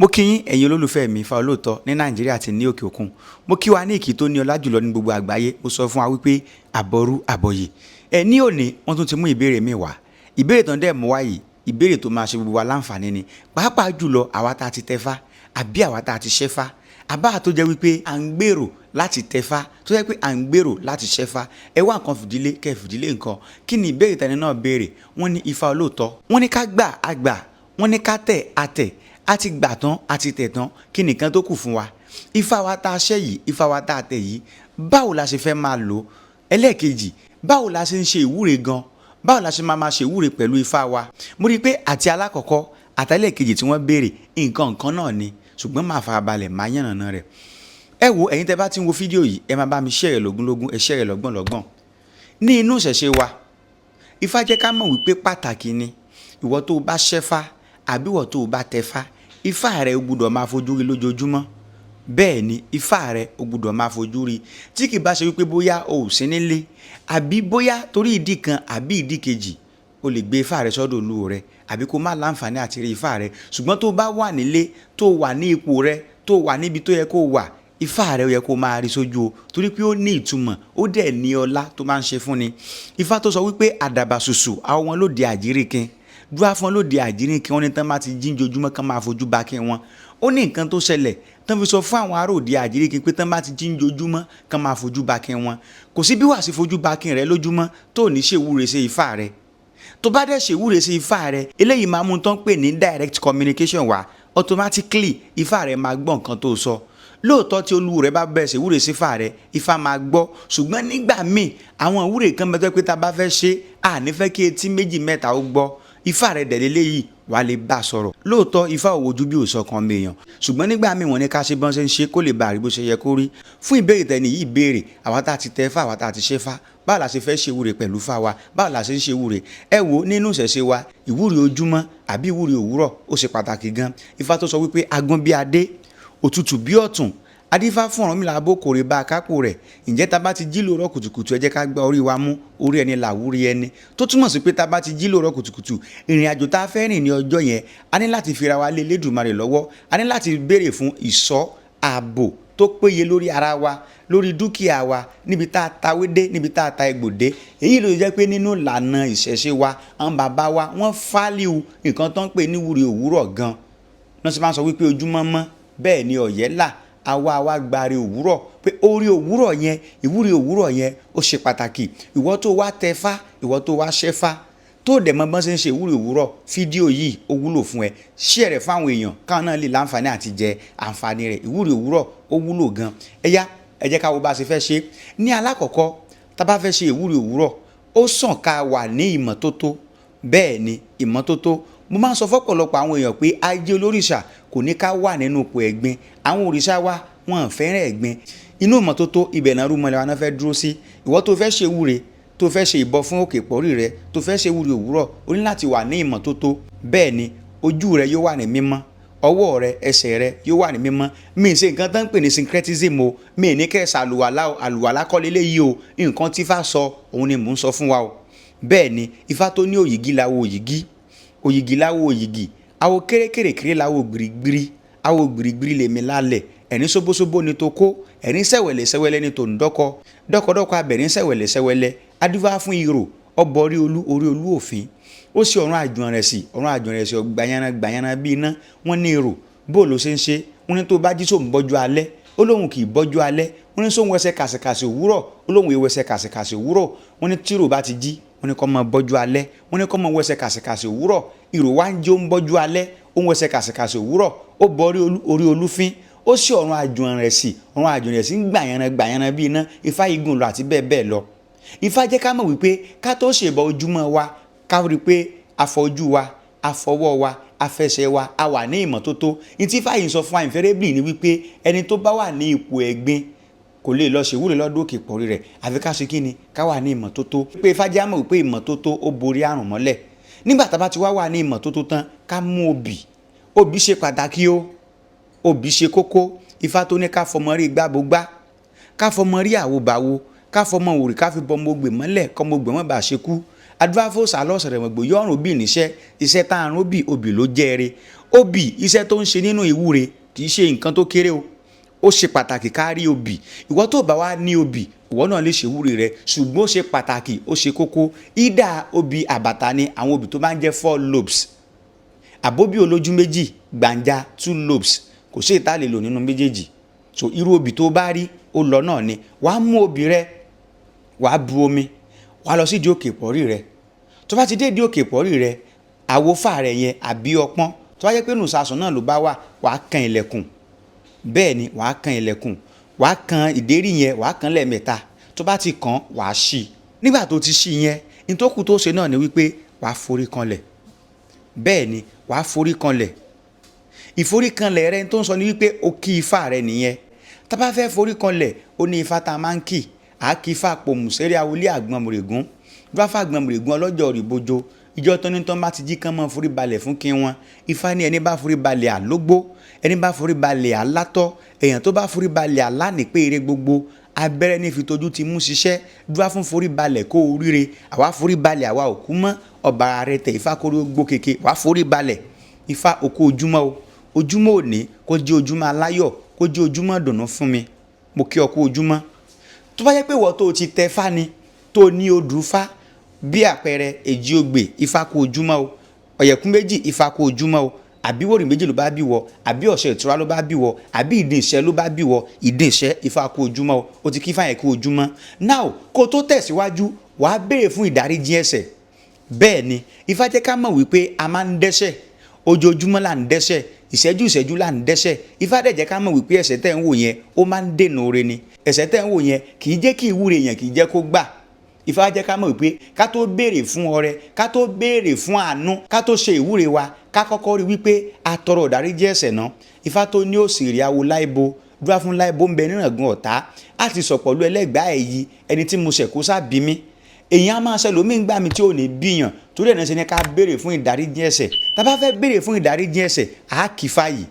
Mo kí yín ẹ̀yin olólùfẹ́ mi Ifá Olóòtọ́ ní Nàìjíríà àti ní òkè òkun. Mo kí wa ní ìkí tó ní ọlá jùlọ ní gbogbo àgbáyé. Mo sọ fún wa wípé àbọ̀rú àbọ̀yè. Ní òní wọ́n tún ti mú ìbéèrè mi wá. Ìbéèrè tán dẹ̀ mú wá yìí, ìbéèrè tó máa ṣe gbogbo wa láǹfààní ni. Pàápàá jùlọ àwa tá ti tẹfá àbí àwa tá ti ṣẹ́fá. Àbá tó jẹ́ wípé à ń gbèrò láti tẹfá, tó jẹ́ pé à ń gbèrò láti ṣẹ́fá. Ẹ wá nǹkan fìdílé, kẹ́ fìdílé nǹkan. Kí ni ìbéèrè tẹni náà béèrè? Wọ́n ní Ifá Olóòtọ́. Wọ́n ní ká gbà á gbà. Wọ́n ní ká tẹ̀ á tẹ̀. A ti gbà tán, a ti tẹ̀ tán, kí nìkan tó kù fún wa? Ifá wa tá a ṣẹ́ yìí, Ifá wa tá a tẹ̀ yìí, báwo la ṣe fẹ́ máa lò? Ẹlẹ́ẹ̀kejì, báwo la ṣe ń ṣe ìwúre gan? Báwo la ṣe máa ṣe ìwúre pẹ̀lú Ifá wa? Mo rí i pé àti alákọ̀ọ́kọ́ àtẹlẹ́ẹ̀kejì tí wọ́n béèrè nǹkan náà ni, ṣùgbọ́n máa farabalẹ̀ máa yànnàná rẹ̀. Ẹ wo ẹ̀yin tẹ́ bá ti ń wo fídíò yìí, ẹ máa bá mi share lógúnlógún, ẹ share lọ́gbọ̀nlọ́gbọ̀n. Ní inú ìṣẹ̀ṣe wa, Ifá jẹ́ ká mọ̀ wípé pàtàkì ni ìwọ tó bá ṣẹ́fá àbí ìwọ tó bá tẹfá, Ifá rẹ o gbọ́dọ̀ máa fojú rí lójoojúmọ́. Bẹ́ẹ̀ ni Ifá rẹ o gbọ́dọ̀ máa fojú rí. Tí kì bá ṣe wípé bóyá o ò sí nílé àbí bóyá torí ìdí kan àbí ìdí kejì o lè gbé Ifá rẹ sọ́dọ̀ olúwo rẹ àbí kó má láǹfààní àti rí Ifá rẹ. Ṣùgbọ́n tó bá wà nílé, tó wà ní ipò rẹ, tó wà níbi tó yẹ kó wà, Ifá rẹ ó yẹ kó máa rí sójú o, torí pé ó ní ìtumọ̀, ó dẹ̀ ní ọlá tó máa ń ṣe fún ni. Ifá tó sọ wípé àdàbà ṣùṣù àwọn wọn lóde àjíríkin, dúrà fún lóde àjíríkin, wọn ní tán máa ti jíǹjojúmọ́ kán máa fojú ba kí wọn. Ó ní nǹkan tó ṣẹlẹ̀ tán fi sọ fún àwọn ará òde àjíríkin pé tán bá ti jíǹjojúmọ́ kán máa fojú ba kí wọn. Kò sí bí wàá sí fojú ba kí rẹ lójúmọ́ tó ní ṣèwúre sí Ifá rẹ. Tó bá dẹ̀ ṣèwúre sí Ifá rẹ, eléyìí máa mú tán pè ní direct communication wá. Automatically Ifá rẹ máa gbọ́ nǹkan tó sọ. Lóòótọ́ tí olúwo rẹ bá bẹ̀rẹ̀ sí ìwúre sí Ifá rẹ, Ifá máa gbọ́. Ṣùgbọ́n nígbà míì àwọn ìwúre kan bẹ́ẹ̀ tó pé tá bá fẹ́ ṣe, à ní fẹ́ kí etí méjì mẹ́ta ó gbọ́. Ifá rẹ dẹ̀ léléyìí wà lè bá sọ̀rọ̀. Lóòótọ́ Ifá ò wojú bí òsọ kan mèèyàn, ṣùgbọ́n nígbà míì wọ́n ní ká ṣe bọ́n ṣe ń ṣe kó lè bá rí bó ṣe yẹ kó rí. Fún ìbéèrè tẹni yìí béèrè, àwa tá ti tẹfá, àwa tá ti ṣẹ́fá, báwo la ṣe fẹ́ ṣe ìwúre pẹ̀lú Ifá wa? Báwo la ṣe ń ṣe ìwúre? Ẹ wo nínú ìṣẹ̀ṣe wa, ìwúre ojúmọ́ àbí ìwúre òwúrọ̀ ó ṣe pàtàkì gan. Ifá tó sọ wípé agbọ́n bí adé, òtútù bí ọ̀tún, adífá fún Ọ̀rúnmìlà abókòrè bá akápò rẹ̀. Ǹjẹ́ tá bá ti jí lóòrọ̀ kùtùkùtù ẹ jẹ́ ká gba orí wa mú, orí ẹni làwúrí ẹni. Tó túmọ̀ sí pé tá bá ti jí lóòrọ̀ kùtùkùtù, ìrìn àjò tá a fẹ́ rìn ní ọjọ́ yẹn, a ní láti fira wa lé Elédùmarè lọ́wọ́, a ní láti béèrè fún ìṣọ́ ààbò tó péye lórí ara wa, lórí dúkìá wa, níbi tá a tawé dé, níbi tá a ta egbò dé. Èyí ló jẹ́ pé nínú ìlànà ìṣẹ̀ṣe wa, àwọn bàbá wa wọ́n fálíù nǹkan tó ń pè ní ìwúre òwúrọ̀ gan. Wọ́n sì máa ń sọ wípé ojúmọ́ mọ́, bẹ́ẹ̀ ni ọ̀yẹ́ là, àwa gbàre òwúrọ̀, pé orí òwúrọ̀ yẹn, ìwúre òwúrọ̀ yẹn ó ṣe pàtàkì. Ìwọ tó wá tẹfá, ìwọ tó wá ṣẹ́fá, tó dẹ̀ mọ̀ bọ́n ṣe ń ṣe ìwúre òwúrọ̀, fídíò yìí ó wúlò fún ẹ. Share rẹ̀ fáwọn èèyàn káwọn náà lè láǹfààní àti jẹ àǹfààní rẹ̀. Ìwúre òwúrọ̀ ó wúlò gan. Ẹ jẹ́ ká wo bá ṣe fẹ́ ṣe. Ní alákọ̀ọ́kọ́, tá bá fẹ́ ṣe ìwúre òwúrọ̀, ó sàn ká wà ní ìmọ́tótó. Bẹ́ẹ̀ ni ìmọ́tótó. Mo máa ń sọ fọ́pọ̀lọpọ̀ àwọn èèyàn pé ajé olórìṣà kò ní ká wà nínú ipò ẹ̀gbin. Àwọn òrìṣà wa wọn fẹ́ràn ẹ̀gbin. Inú ìmọ́tótó ibẹ̀ náà rúmọlẹ̀ wa náà fẹ́ dúró sí. Ìwọ tó fẹ́ ṣe ìwúre, tó fẹ́ ṣe ìbọ fún òkè pọ̀rí rẹ, tó fẹ́ ṣe ìwúre òwúrọ̀, o ní láti wà ní ìmọ́tótó. Bẹ́ẹ̀ ni ojú rẹ yóò wà ní mímọ́, ọwọ́ rẹ, ẹsẹ̀ rẹ yóò wà ní mímọ́. Mi ì ṣe nǹkan tán ń pè ní syncretism o, mi ì ní kẹ́ àlùwàlá kọ́ léléyìí o. Nǹkan tí Ifá sọ òun ni mò ń sọ fún wa o. Bẹ́ẹ̀ ni Ifá tó ní òyìgí láwo òyìgí, òyìgí láwo òyìgí, àwo kérékèrèkéré láwo gbìrìgbìrì, àwo gbìrìgbìrì lèmi lálẹ̀, ẹ̀rín ṣóbóṣóbó ni tó kó, ẹ̀rín sẹ̀wẹ̀lẹ̀ sẹ̀wẹ̀lẹ̀ ni tó ń dọ́kọ, dọ́kọdọ́kọ abẹ̀rín sẹ̀wẹ̀lẹ̀ sẹ̀wẹ̀lẹ̀, adífá fún irò, ọbọ̀ orí olú òfin. Ó sì ọ̀run àjùnrẹ̀sì gbàyànà bí iná. Wọ́n ní irò bó ló ṣe ń ṣe. Wọ́n ní tó bá jí sóun bọ́jú alẹ́, ó lóhun kì í bọ́jú alẹ́. Wọ́n ní sóun wẹsẹ̀ kàṣẹ̀kàṣẹ̀ òwúrọ̀, ó lóhun ìwẹsẹ̀ kàṣẹ̀kàṣẹ̀ òwúrọ̀. Wọ́n ní tírò bá ti jí, wọ́n ní kó máa bọ́jú alẹ́, wọ́n ní kó máa wẹsẹ̀ kàṣẹ̀kàṣẹ̀ òwúrọ̀. Irò wá ń jẹ́ ó ń bọ́jú alẹ́, ó ń wẹsẹ̀ kàṣẹ̀kàṣẹ̀ òwúrọ̀, ó bọ́ orí olúfín. Ó sì ọ̀run àjùnrẹ̀sì ń gbàyànà bí iná. Ifá igun lọ àti bẹ́ẹ̀ bẹ́ẹ̀ lọ. Ifá jẹ́ ká mọ̀ wípé ká tó ṣèbọ ojúmọ́ wa, ká rí pé afọjú wa, afọwọ́ wa, afẹsẹ̀ wa, a wà ní ìmọ́tótó. Ní tí Ifá yìí sọ fún wa invariably ni wípé ẹni tó bá wà ní ipò ẹ̀gbin kò lè lọ ṣèwúre lọ́dún òkè pọ̀rí rẹ̀, àfi ká ṣe kí ni, ká wà ní ìmọ́tótó. Pé Ifá jẹ́ á mọ̀ wípé ìmọ́tótó ó borí àrùn mọ́lẹ̀. Nígbà tá bá ti wà ní ìmọ́tótó tán, ká mú obì. Obì ṣe pàtàkì o, obì ṣe kókó. Ifá tó ní ká fọmọ rí gbábogbá, ká fọmọ rí àwòbáwo, ká fọmọ òrì ká fi bọmọ ogbè mọ́lẹ̀ kọ́mọ ogbè mọ́ bá ṣe kú. Adúláfó sàlọ́sẹ̀rẹ̀ mọ̀gbò yọ̀rùn obì níṣẹ́, iṣẹ́ tá àrùn obì ló jẹ́ẹ̀rẹ̀. obì iṣẹ́ tó ń ṣe nínú ìwúre kì í ṣe nǹkan tó kéré o, ó ṣe pàtàkì ká rí obì. Ìwọ tó bá wá ní obì ìwọ náà lè ṣe ìwúre rẹ, ṣùgbọ́n ó ṣe pàtàkì, ó ṣe kókó. Ìdá obì àbàtà ni àwọn obì tó bá ń jẹ́ 4 lobes, àbóbí olójú méjì gbàǹjà 2 lobes, kò sí ìta lè lò nínú méjèèjì. So irú obì tó bá rí ó lọ náà ni. Wàá mú obì rẹ, wàá bu omi, wàá lọ sí ìdí òkè ìpọ́rí rẹ. Tó bá ti dé ìdí òkè ìpọ́rí rẹ, àwòfà rẹ yẹn àbí ọpọ́n, tó bá jẹ́ pé nùsàsùn náà ló bá wà, wàá kan ilẹ̀kùn. Bẹ́ẹ̀ ni wàá kan ilẹ̀kùn, wàá kan ìdérí yẹn, wàá kan lẹ́ẹ̀mẹ́ta. Tó bá ti kàn wàá ṣí. Nígbà tó ti ṣí yẹn, ní tó kù tó ṣe náà ni wípé wàá forí kanlẹ̀. Bẹ́ẹ̀ ni wàá forí kanlẹ̀. Ìforíkanlẹ̀ rẹ tó ń sọ ni wípé o kí ifá rẹ nìyẹn. Tá bá fẹ́ forí kanlẹ̀, ó ní ifá tá a máa ń kì. À kí ifá pòmùsẹ́rí awolé àgbọnmùrègún, bá fà àgbọnmùrègún ọlọ́jọ́ òrìbójó. Ìjọ tó ní tán bá ti jí kán mọ́ forí balẹ̀ fún kí wọn. Ifá ní ẹni bá forí balẹ̀ àlógbó, ẹni bá forí balẹ̀ àlátọ́, èèyàn tó bá forí balẹ̀ àlánìpé ire gbogbo, abẹ́rẹ́ ní fi tójú ti mú ṣiṣẹ́. Dúrà fún forí balẹ̀ kó o ríre, àwa forí balẹ̀ àwa òkú mọ́, ọ̀bàrà rẹ tẹ̀ ifá kórí gbó keke, wàá forí balẹ̀. Ifá òkú ojúmọ́ o, ojúmọ́ òní kó jẹ́ ojúmọ́ aláyọ̀, kó jẹ́ ojúmọ́ dùnnú fún mi, mo kí ọ kú ojúmọ́. Tó bá jẹ́ pé ìwọ tó ti tẹ fá ni, tó ní odù fá, bí àpẹẹrẹ èjì ogbè ifá kú ojúmọ́ o, ọ̀yẹ̀kún méjì ifá kú ojúmọ́ o, àbí wòrì méjì ló bá bí wọ, àbí ọ̀ṣẹ́ ìtura ló bá bí wọ, àbí ìdìnṣẹ́ ló bá bí wọ, ìdìnṣẹ́ ifá kú ojúmọ́ o, ó ti kí fáyẹn kú ojúmọ́. Now kó tó tẹ̀síwájú, wàá béèrè fún ìdáríjì ẹ̀ṣẹ̀. Bẹ́ẹ̀ ni ifá jẹ́ ká mọ̀ wípé a máa ń dẹ́ṣẹ̀, ojoojúmọ́ là ń dẹ́ṣẹ̀, ìṣẹ́jú ìṣẹ́jú là ń dẹ́ṣẹ̀. Ifá dẹ̀ jẹ́ ká mọ̀ wípé ẹ̀ṣẹ̀ tẹ́ ń wò yẹn ó máa ń dènà oore ni. Ẹ̀ṣẹ̀ tẹ́ ń wò yẹn kì í jẹ́ kí ìwúre yẹn kì í jẹ́ kó gbà. Ifá jẹ́ ká mọ̀ wípé ká tó béèrè fún ọrẹ, ká tó béèrè fún àánú, ká tó ṣe ìwúre wa, ká kọ́kọ́ rí wípé a tọrọ ìdáríjì ẹ̀ṣẹ̀ náà. Ifá tó ní òsèré awo láìbo, dúrà fún láìbo ń bẹ níràngún ọ̀tá, á ti sọ pẹ̀lú ẹlẹ́gbàá ẹ̀yí ẹni tí mo ṣẹ̀kú sábì mí. Èyàn á máa ṣe lómi ń gbà mí tí ò ní bíyàn, torí ẹ̀nà ṣe ni ká béèrè fún ìdáríjì ẹ̀ṣẹ̀. Tá bá fẹ́ béèrè fún ìdáríjì ẹ̀ṣẹ̀, á kì í fàyè.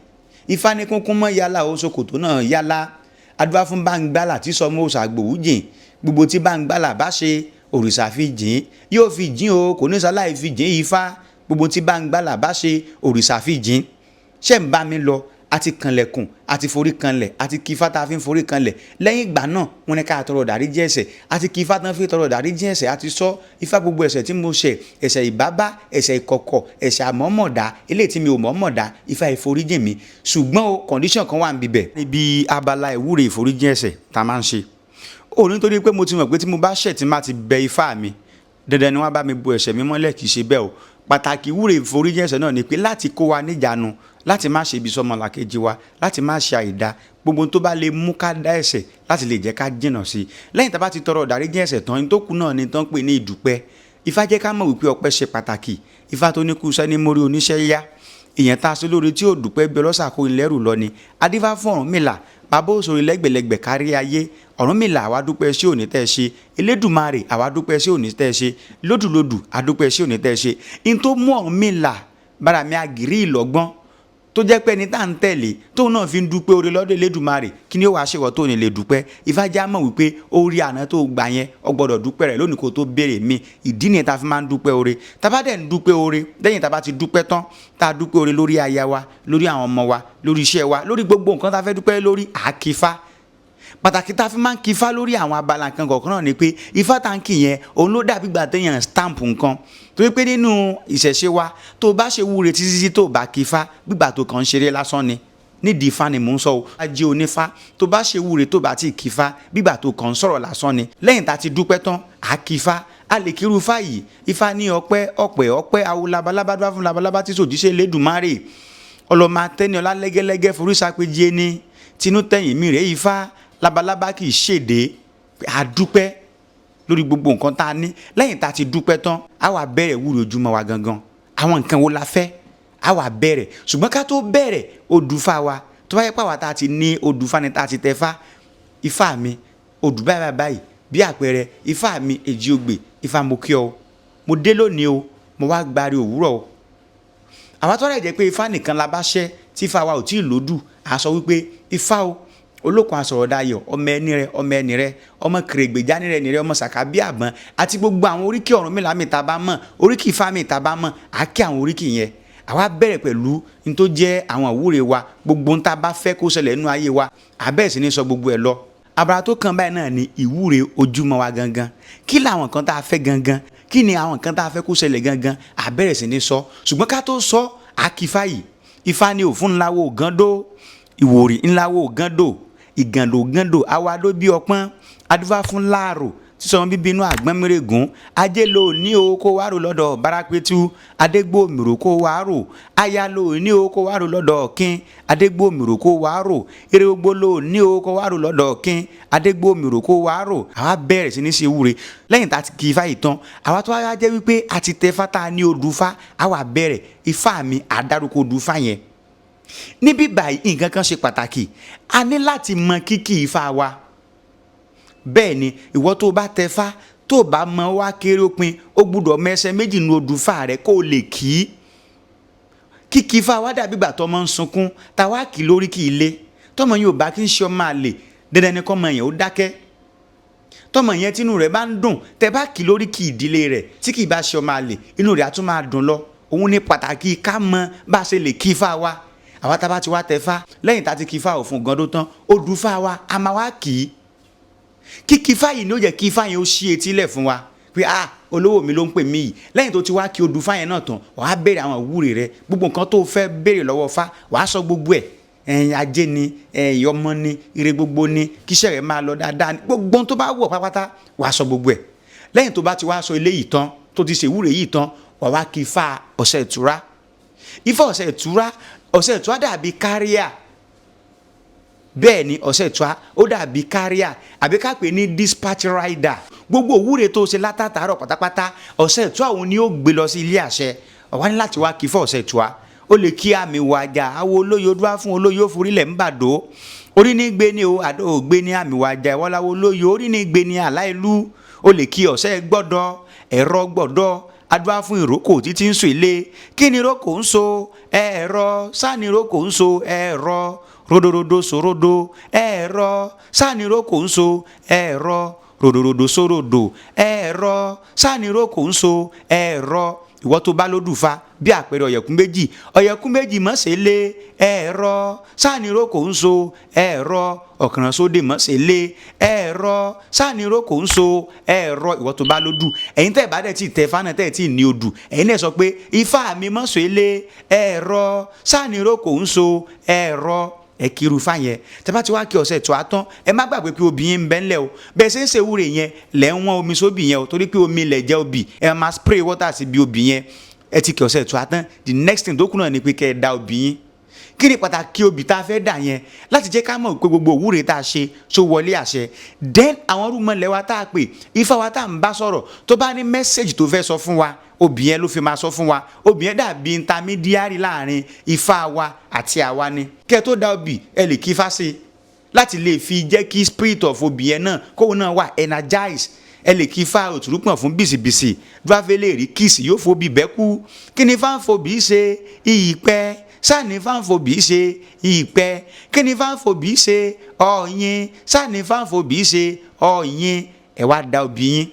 Ifá ní kúnkún mọ́ yálà ó ṣòkòtò náà yálà. Adúrà fún Báńgbálà tí sọmọ òòṣà gbòwú jìn, gbogbo tí Báńgbálà bá ṣe òrìṣà fi jìn, yóò fi jìn o, kò ní sáláì fi jìn Ifá. Gbogbo tí Báńgbálà bá ṣe òrìṣà fi jìn. Ṣé ń bá mi lọ? Àti kanlẹ̀kùn, àti forí kanlẹ̀, àti kí ifá tá a fi ń forí kanlẹ̀. Lẹ́yìn ìgbà náà wọ́n ní ká tọrọ ìdáríjì ẹ̀ṣẹ̀, àti kí ifá tán fi tọrọ ìdáríjì ẹ̀ṣẹ̀, àti sọ Ifá gbogbo ẹ̀ṣẹ̀ tí mo ṣẹ̀, ẹ̀ṣẹ̀ ìbábá, ẹ̀ṣẹ̀ ìkọ̀kọ̀, ẹ̀ṣẹ̀ àmọ̀mọ̀dá, eléyìí tí mi ò mọ̀mọ̀dá, Ifá ìforíjì mi. Ṣùgbọ́n o condition kan wà níbẹ̀. Níbi abala ìwúre ìforíjì ẹ̀ṣẹ̀ tá a máa ń ṣe. Ó nítorí pé mo ti mọ̀ pé tí mo bá ṣẹ̀ tí má ti bẹ Ifá mi, dandan ni wọ́n bá mi bo ẹ̀ṣẹ̀ mi mọ́lẹ̀, kì í ṣe bẹ́ẹ̀ o. Pàtàkì ìwúre ìforíjì ẹ̀ṣẹ̀ náà ni pé láti kó wa níjàánu, láti má ṣe ibi sọmọ làkejì wa, láti má ṣe àìdá, gbogbo tó bá lè mú ká dá ẹ̀ṣẹ̀, láti lè jẹ́ ká jìnnà sí. Lẹ́yìn tá a bá ti tọrọ ìdáríjì ẹ̀ṣẹ̀ tán, ní tó kù náà ni tán pè ní ìdúpẹ́. Ifá jẹ́ ká mọ̀ wípé ọpẹ́ ṣe pàtàkì. Ifá tó ní kú iṣẹ́ ní mórí oníṣẹ́ yá. Ìyẹn tá a ṣe lórí tí ò dúpẹ́ bí ọlọ́ṣà kó ilẹ̀ rù lọ ni. Adífá fún Ọ̀rúnmìlà, bàbá òṣòro lẹ́gbẹ̀lẹ́gbẹ̀ kárí ayé. Ọ̀rúnmìlà àwa dúpẹ́ sí òní tẹ́ ṣe, Elédùmarè àwa dúpẹ́ sí òní tẹ́ ṣe, lódùlódù àdúpẹ́ sí òní tẹ́ ṣe. In tó mú Ọ̀rúnmìlà bára mi àgìrí ìlọ́gbọ́n tó jẹ́ pé ẹni tá à ń tẹ̀lé tóun náà fi ń dúpẹ́ oore lọ́dọ̀ Elédùmarè, kí ni ó wàá ṣèwọ́ tó ní lè dúpẹ́. Ifá já mọ̀ wípé orí àná tó gbà yẹn o gbọ́dọ̀ dúpẹ́ rẹ̀ lónìí kó tó béèrè mi. Ìdí nìyẹn tá a fi máa ń dúpẹ́ oore. Tá bá dẹ̀ ń dúpẹ́ oore, lẹ́yìn tá bá ti dúpẹ́ tán, tá a dúpẹ́ oore lórí aya wa, lórí àwọn ọmọ wa, lórí iṣẹ́ wa, lórí gbogbo nǹkan tá a fẹ́ dúpẹ́ lórí, àkífá. Pàtàkì tá a fi máa ń kí Ifá lórí àwọn abala nǹkan kọ̀ọ̀kan náà ni pé Ifá tá ń kí yẹn òun ló dàbí gbà téèyàn stamp nǹkan. Torí pé nínú ìṣẹ̀ṣe wa tó bá ṣe wúre títí tó bá kí Ifá, gbígbà tó kàn ń ṣeré lásán ni. Nídìí Ifá ni mò ń sọ o. Ajé onífá tó bá ṣe wúre tó bá ti kí Ifá, gbígbà tó kàn ń sọ̀rọ̀ lásán ni. Lẹ́yìn tá a ti dúpẹ́ tán, à kí Ifá. A lè kírú Ifá yìí. Ifá ní ọpẹ́ ọpẹ́ ọpẹ́ awo labalábá dúrà fún labalábá tí sòjíṣẹ́ Elédùmarè. Ọlọ́mọ atẹ́ni ọlá lẹ́gẹ́lẹ́gẹ́ forísàpéjì ẹni tinú tẹ̀yìn mi rèé Ifá. Labalábá kì í ṣèdè, a dúpẹ́ lórí gbogbo nǹkan tá a ní. Lẹ́yìn tá a ti dúpẹ́ tán, a wá bẹ̀rẹ̀ wúre ojúmọ́ wa gangan. Àwọn nǹkan wo la fẹ́, a wá bẹ̀rẹ̀. Ṣùgbọ́n ká tó bẹ̀rẹ̀ odùfá wa, tó bá yẹ pé àwa tá a ti ní odùfá ni tá a ti tẹ fá. Ifá mi odù báyìí báyìí, bí àpẹẹrẹ Ifá mi èjì ogbè, Ifá mo kí ọ, mo dé lónìí o, mo wá gbárí òwúrọ̀ o. Àwa tó rẹ̀ jẹ́ pé Ifá nìkan la bá ṣẹ́ tí Ifá wa ò tí ì lódù, a sọ wípé Ifá o, olókun asọ̀rọ̀dayọ̀, ọmọ ẹni rẹ, ọmọ kèrègbèjà ní rẹ, ọmọ sàkàbí àbọ̀n, àti gbogbo àwọn oríkì Ọ̀rúnmìlà mi ta bá mọ̀, oríkì Ifá mi ta bá mọ̀, á kí àwọn oríkì yẹn. àwa bẹ̀rẹ̀ pẹ̀lú ní tó jẹ́ àwọn ìwúre wa, gbogbo ń tá bá fẹ́ kó ṣẹlẹ̀ nínú ayé wa àbẹ̀rẹ̀ sí ní sọ gbogbo ẹ̀ lọ. Abala tó kàn báyìí náà ni ìwúre ojúmọ́ wa gangan. Kí làwọn kan tá a fẹ́ gangan, kí ni àwọn kan tá a fẹ́ kó ṣẹlẹ̀ gangan àbẹ̀rẹ̀ sí ní sọ. Ṣùgbọ́n ká tó sọ àkífà yìí, Ifá ní òfun ńláwó gàndó, ìwòrì ńláwó gàndó, ìgàndó gàndó àwàdó bí ọpọ́n, adúfá fún láàrò sísọ bíbí inú àgbọ̀nmírègún, ajé ló ní o kó wárò lọ́dọ̀ bárápẹ́tù, adégbòmìrò kó wárò, aya ló ní o kó wárò lọ́dọ̀ ọ̀kín, adégbòmìrò kó wárò, eré gbogbo ló ní o kó wárò lọ́dọ̀ ọ̀kín, adégbòmìrò kó wárò. Àwa bẹ̀rẹ̀ sí ní ṣe ìwúre lẹ́yìn tá a ti kí Ifá yìí tán. Àwa tó wá jẹ́ wípé a ti tẹ fátá ní odùfá, àwa bẹ̀rẹ̀ Ifá mi àdárúkọ odùfá yẹn. Níbí báyìí nǹkan kan ṣe pàtàkì, a ní láti mọ kíkí Ifá wa. Bẹ́ẹ̀ ni ìwọ tó bá tẹfá tó bá mọ wá kéré òpin, ó gbúdọ̀ mẹsẹ̀ méjì nu odùfá rẹ̀ kó lè kí. Kíkí Ifá wa dàbí ìgbà tọmọ ń sunkún tá wá kí lórí kí ilé. Tọmọ yẹn ò bá kí ń ṣe ọmọ àlè, dandan ni kọ́mọ yẹn ó dákẹ́. Tọmọ yẹn tínú rẹ̀ bá ń dùn, tẹ bá kí lórí kí ìdílé rẹ̀ tí kì í bá ṣe ọmọ àlè, inú rẹ̀ á tún máa dùn lọ. Òun ní pàtàkì ká mọ bá ṣe lè kí Ifá wa. Àwa tá bá ti wá tẹfá lẹ́yìn tá ti kí Ifá òfun gàndó tán, odùfá wa a máa wá kì í. Kíkí Ifá yìí ni ó jẹ́ kí Ifá yẹn ó ṣí etí lẹ̀ fún wa pé olówó mi ló ń pè mí yìí. Lẹ́yìn tó ti wá kí odùfá yẹn náà tán, wàá béèrè àwọn ìwúre rẹ, gbogbo nǹkan tó fẹ́ béèrè lọ́wọ́ Ifá wàá sọ gbogbo ẹ̀. Ajé ni, ọmọ ni, ire gbogbo ni, kíṣẹ́ rẹ̀ máa lọ dáadáa ni, gbogbo ohun tó bá wọ̀ pátápátá wàá sọ gbogbo ẹ̀. Lẹ́yìn tó bá ti wá sọ eléyìí tán, tó ti ṣe ìwúre yìí tán, wàá wá kí Ifá ọ̀sẹ̀ ìtura. Ifá ọ̀sẹ̀ ìtura dàbí káríà. Bẹ́ẹ̀ ni ọ̀sẹ̀ ìtura ó dàbí káríà, àbí ká pè ní dispatch rider. Gbogbo òwúre tó ṣe látàtàárọ̀ pátápátá, ọ̀sẹ̀ ìtura òun ni ó gbé lọ sí ilé àṣẹ. Ọ̀wá ní láti wá kí Ifá ọ̀sẹ̀ ìtura. Ó lè kí àmì wàjà, àwo olóyè odúwá fún olóyè òforílẹ̀ ń bàdó. Orí ní gbé ní o, àdó ò gbé ní àmì wàjà, ìwọ́láwo olóyè orí ní gbé ní àláìlú. Ó lè kí ọ̀sẹ̀ gbọ́dọ̀, ẹ̀rọ gbọ́dọ̀, adúwá fún ìrókò títí ń sọ ilé. Kí ni ìrókò ń so? Ẹ̀rọ. Sáà ni ìrókò ń so? Ẹ̀rọ. Rodorodo sorodo, ẹ̀rọ. Sáà ni ìrókò ń so? Ẹ̀rọ. Rodorodo sorodo, ẹ̀rọ. Sáà ni ìrókò ń so? Ẹ̀rọ. Ìwọ tó bá lódùfá bí àpẹẹrẹ ọ̀yẹ̀kún méjì mọ̀ ṣe lé, ẹ̀rọ. Sáà ni ìrókò ń so? Ẹ̀rọ. Ọ̀kànràn sóde mọ̀ ṣe lé, ẹ̀rọ. Sáà ni ìrókò ń so? Ẹ̀rọ. Ìwọ tó bá lódù, ẹ̀yin tẹ́ bá dẹ̀ tí tẹ fánà tẹ́ tí ní odù, ẹ̀yin náà sọ pé Ifá mi mọ̀ ṣe lé, ẹ̀rọ. Sáà ni ìrókò ń so? Ẹ̀rọ. Ẹ kí irú Ifá yẹn. Tẹ́ bá ti wá kí ọ̀sẹ̀ ìtura tán, ẹ má gbàgbé pé obì yín ń bẹ ńlẹ̀ o. Bẹ́ẹ̀ ṣe ń ṣe ìwúre yẹn lẹ́ ń wọ́n omi sóbì yẹn o, torí pé omi lẹ̀ jẹ́ obì. Ẹ máa spray water sí bí obì yẹn. Ẹ ti kí ọ̀sẹ̀ ìtura tán, the next thing tó kù náà ni pé kẹ́ ẹ da obì yín. Kí ni pàtàkì obì tá a fẹ́ dà yẹn? Láti jẹ́ ká mọ̀ pé gbogbo ìwúre tá a ṣe ṣó wọlé àṣẹ. Then àwọn rúmọlẹ̀ wa tá a pè, Ifá wa tá a ń bá sọ̀rọ̀, tó bá ní message tó fẹ́ sọ fún wa, obì yẹn ló fi máa sọ fún wa. Obì yẹn dàbí intermediary láàrin Ifá wa àti àwa ni. Kẹ́ tó da obì, ẹ lè kí Ifá sí láti lè fi jẹ́ kí spirit of obì yẹn náà kóun náà wà energize. Ẹ lè kí Ifá òtúrúpọ̀n fún bìsìbìsì, dúráfẹ́lẹ́ rí kìsì yóò fobì bẹ́kú. Kí ni Ifá ń fobì ṣe? Ìyípẹ́. Sáà ni Ifá ń fobì ṣe? Ìpẹ́. Kí ni Ifá ń fobì ṣe? Ọ̀yin. Sáà ni Ifá ń fobì ṣe? Ọ̀yin. Ẹ wá da obì yín.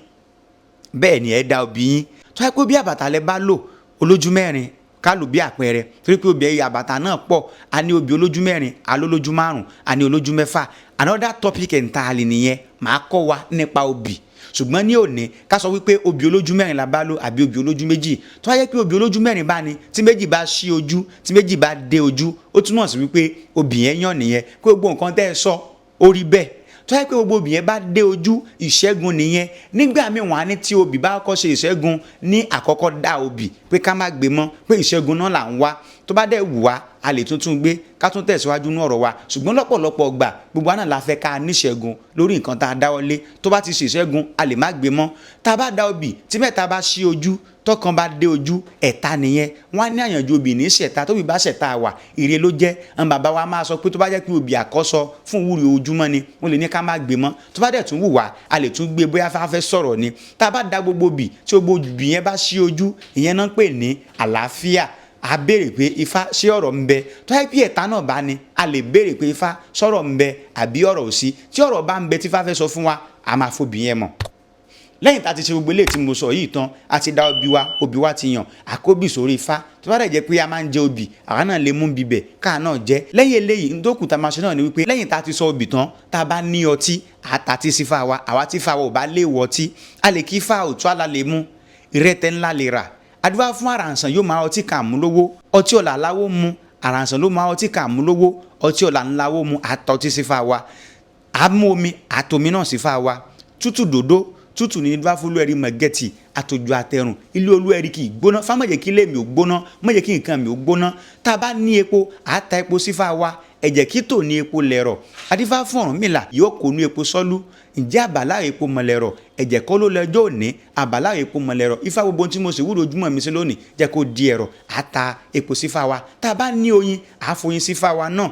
Bẹ́ẹ̀ ni ẹ da obì yín. Tó yẹ pé bí àbàtà lẹ bá lò olójú mẹ́rin, ká lò bí àpẹẹrẹ, torí pé obì àbàtà náà pọ̀. A ní obì olójú mẹ́rin, a ló lójú márùn, a ní olójú mẹ́fà. Another topic entirely nìyẹn, màá kọ́ wa nípa obì. Ṣùgbọ́n ní òní ká sọ wípé obì olójú mẹ́rin la bá lò àbí obì olójú méjì. Tó yẹ pé obì olójú mẹ́rin bá ní, tí méjì bá ṣí ojú, tí méjì bá dé ojú, ó túmọ̀ sí wípé obì yẹn yàn nìyẹn. Pé gbogbo nǹkan tẹ́ ẹ sọ ó rí bẹ́ẹ̀. Tó yẹ pé gbogbo obì yẹn bá dé ojú, ìṣẹ́gun nìyẹn. Nígbà míì wọ́n á ní tí obì bá kọ́ ṣe ìṣẹ́gun ní àkọ́kọ́ dá obì pé ká má gbé mọ́, pé ìṣẹ́gun náà là ń wá. Tó bá dẹ̀ wù wá, a lè tuntun gbé ká tún tẹ̀síwájú ní ọ̀rọ̀ wa. Ṣùgbọ́n lọ́pọ̀lọpọ̀ gbà gbogbo àná la fẹ́ ká níṣẹ́gun lórí nǹkan tá a dáwọ́lé. Tó bá ti ṣe ìṣẹ́gun, a lè má gbé mọ́. Tá a bá da obì tí mẹ́ta bá ṣí ojú, tọkàn bá dé ojú, ẹ̀ta nìyẹn. Wọ́n á ní àyànjú obì ní ṣẹ̀ta, tóbi bá ṣẹ̀ta wà, ire ló jẹ́. Àwọn bàbá wa máa sọ pé tó bá jẹ́ pé obì àkọ́sọ fún ìwúre ojúmọ́ ni, wọ́n lè ní ká má gbé mọ́. Tó bá dẹ̀ tún wù wá, a lè tún gbé bóyá fẹ́ sọ̀rọ̀ ni. Tá a bá da gbogbo obì tí gbogbo obì yẹn bá ṣí ojú, ìyẹn náà ń pè ní àlàáfíà. A béèrè pé Ifá ṣé ọ̀rọ̀ ń bẹ? Tó yẹ pé ẹ̀ta náà bá ní, a lè béèrè pé Ifá sọ̀rọ̀ ń bẹ àbí ọ̀rọ̀ ò sí. Tí ọ̀rọ̀ bá ń bẹ tí Ifá fẹ́ sọ fún wa, a máa fobì yẹn mọ̀. lẹ́yìn tá a ti ṣe gbogbo eléyìí tí mo sọ yìí tán a ti dá obì wa ti yàn àkóbì sórí ifá tó bá dẹ̀ jẹ́ pé a máa ń jẹ obì àwa náà lè mú bíbẹ̀ káà náà jẹ́. lẹ́yìn eléyìí ndókù tá a máa ṣe náà ni wípé lẹ́yìn tá a ti sọ obì tán tá a bá ní ọtí àtàtì sí fá wa àwa tí fá wa ò bá lè wọ ọtí a lè kí fá òtún àlà lè mú ìrètè ńlá lè rà àdúrà fún àràǹsàn yóò máa ọtí kà mú lówó ọtí ọ̀là aláwó mu àràǹsàn ló máa ọtí kà mú lówó ọtí ọ̀là ńláwó mu àtọtí sí fá wa àmú omi àtòmí náà sí fá wa tútù dòdó tútù ní dúró fún olúẹ̀rí mọ̀gẹ́tì àtòjú àtẹrùn ilé olúẹ̀rí kì í gbóná fá má jẹ́ kí ilé mi ò gbóná má jẹ́ kí nǹkan mi ò gbóná tá a bá ní epo àta epo sí fá wa ẹ̀jẹ̀ kí tò ní epo lẹ̀rọ̀ adífá fún Ọ̀rúnmìlà yóò kó ní epo sọ́lú ǹjẹ́ àbálá epo mọ̀lẹ́rọ̀ ẹ̀jẹ̀ kọ́ ló lẹ́jọ́ òní àbálá epo mọ̀lẹ́rọ̀ ifá gbogbo tí mo sì wúlò ojúmọ́ mi sí lónìí jẹ́ kó di ẹ̀rọ àta epo sí fá wa tá a bá ní oyin àfoyin sí fá wa náà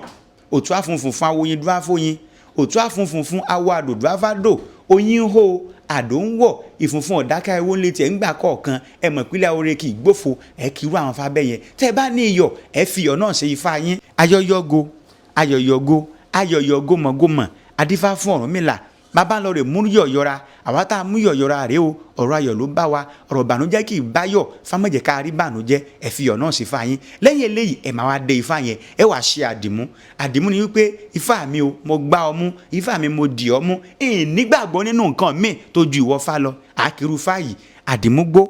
òtún àfunfun fún awoyin dúró àfoyin òtún àfunfun fún awọ àdòdó àfàdò oyin hó àdó ń wọ̀ ìfunfun ọ̀dáká ẹwọ́ ńlẹ̀ tiẹ̀ ń gbà kọ̀ọ̀kan ẹ mọ̀ ìpínlẹ̀ oore kì í gbófo ẹ kì í rú àwọn fábẹ́ yẹn tẹ́ ẹ bá ní iyọ̀ ẹ fi iyọ̀ náà ṣe ifá yín ayọ̀yọ̀ gómọgómọ adífá fún Ọ̀rúnmìlà bàbá lọ rè mú yọ̀yọ̀ra àwa tá a mú yọ̀yọ̀ra rèé o ọ̀rọ̀ ayọ̀ ló bá wa ọ̀rọ̀ ìbànújẹ́ kì í báyọ̀ fámọ̀jẹ̀ ká rí ìbànújẹ́ ẹ fi iyọ̀ náà sí ifá yín lẹ́yìn eléyìí ẹ máa wá dé ifá yẹn ẹ wàá ṣe àdìmú ni wípé ifá mi o mo gbá ọ mú ifá mi mo dì ọ mú nígbàgbọ́ nínú nǹkan míì tó ju ìwọ fá lọ àkìrú fá yìí àdìmúgbó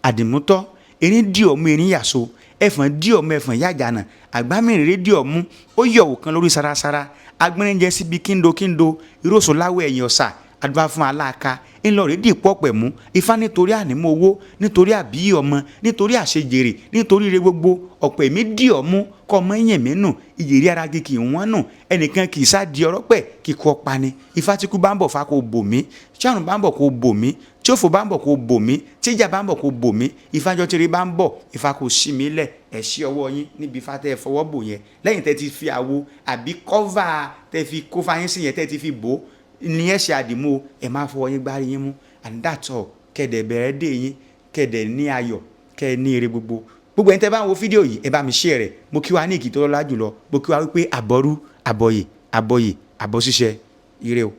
àdìmútọ́ erin dì ọmú erin yàso ẹfọ̀n dì ọmú ẹfọ̀n yàjànà àgbámìrìnrè dì ọmú ó yọ̀wò kan lórí sarasara agbẹ́rẹ́njẹ síbi kíndo ìrọ̀sọ̀ láwọ̀ ẹ̀yìn ọ̀sà adúbá fún aláàka ńlọrọ̀ èdè pọ̀pẹ̀ mú ifá nítorí ànímọ́ owó nítorí àbíyí ọmọ nítorí àṣejèrè nítorí ire gbogbo ọ̀pọ̀ èmi dì ọ́ mú kọ́ ọmọ ẹ̀yìn mi nù ìyèrí ara kìkì wọ́n nù ẹnìkan kì í sá di ọ̀rọ̀ pẹ̀ kíkọ́ pani ifá tí kú bá ń bọ̀ fa kó bò mí tí àrùn bá ń bọ̀ kó bò mí tí òfò bá ń bọ̀ kó bò mí tí ìjà bá ń bọ̀ kó bò mí ìfájọ́ tèrè bá ń bọ̀ ifá kó sí mi lẹ̀ ẹ̀ sí ọwọ́ yín níbi ifá tẹ́ ẹ fọwọ́ bò yẹn lẹ́yìn tẹ́ ti fi àwo àbí kọ́fà tẹ́ fi kó fáyín sí yẹn tẹ́ ti fi bò ní ẹ ṣe àdìmú ẹ máa fọwọ́ yín gbárí yín mú and that's all kẹ̀dẹ̀ bẹ̀rẹ̀ dé yín kẹ̀dẹ̀ ní ayọ̀ kẹ̀ ní ire gbogbo ẹni tẹ́ bá ń wo fídíò yìí ẹ bá mi share rẹ̀ mo kí wa ní ìkì tó lọ́lá jùlọ mo kí wa wípé àbọ̀rú àbọ̀yè àbọ̀ ṣíṣe ire o.